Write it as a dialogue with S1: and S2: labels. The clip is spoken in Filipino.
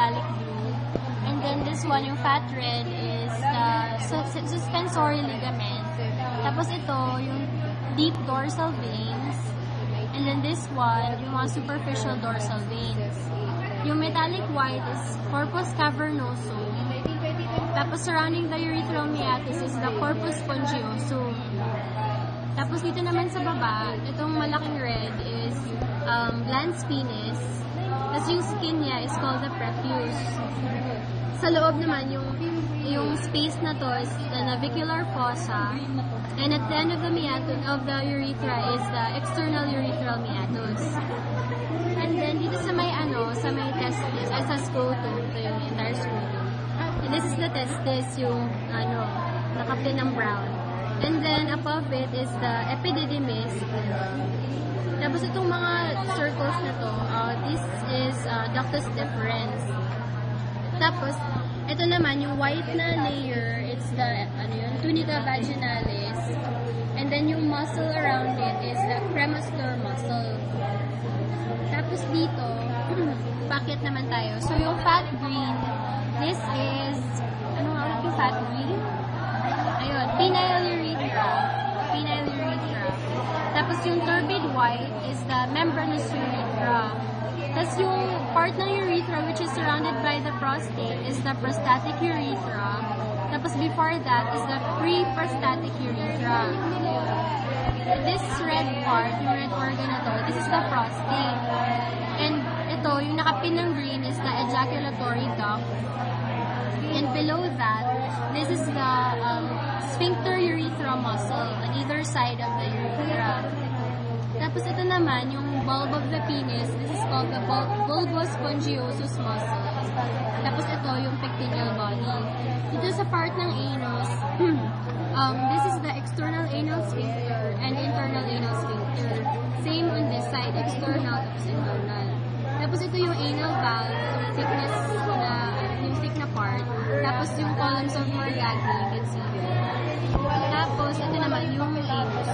S1: metallic blue. And then this one, yung fat red, is the suspensory ligament. Tapos ito, yung deep dorsal veins. And then this one, yung mga superficial dorsal veins. Yung metallic white is corpus cavernosum. Tapos surrounding the urethral meatus is the corpus spongiosum. Tapos dito naman sa baba, itong malaking red is glans penis. Tapos yung skin niya is called the prepuce. Sa loob naman, yung space na to is the navicular fossa. And at the end of the meatus of the urethra is the external urethral meatus. And then dito sa may testis, ay sa scrotum, ito yung entire scrotum. And this is the testis, yung nakapin ng brown. And then above it is the epididymis. Tapos itong mga circles na to, this is ductus deferens. Tapos, ito naman, yung white na layer, it's the, tunica vaginalis. And then yung muscle around it is the cremastor muscle. Tapos dito, packet naman tayo. So yung fat green, this is, ano nga ulit yung fat green? Ayun, penile urethra. Penile urethra. Tapos yung turbid white is the membranous urethra. Tapos yung part ng urethra which is surrounded by the prostate is the prostatic urethra. Tapos before that is the pre-prostatic urethra. This red part, yung red organ na to, this is the prostate. And ito, yung nakapin ng green is the ejaculatory duct. And below that, this is the sphincter urethra muscle on either side of the urethra. Tapos ito naman, yung bulb of the penis, this is called the bulbospongiosus muscle. Tapos ito, yung pectineal body. Dito sa part ng anus, this is the external anal sphincter and internal anal sphincter. Same on this side, external tapos internal. Tapos ito yung anal valve, thickness na, yung thick na part. Tapos yung columns of Morgagni, you can see here. Tapos ito naman yung anus.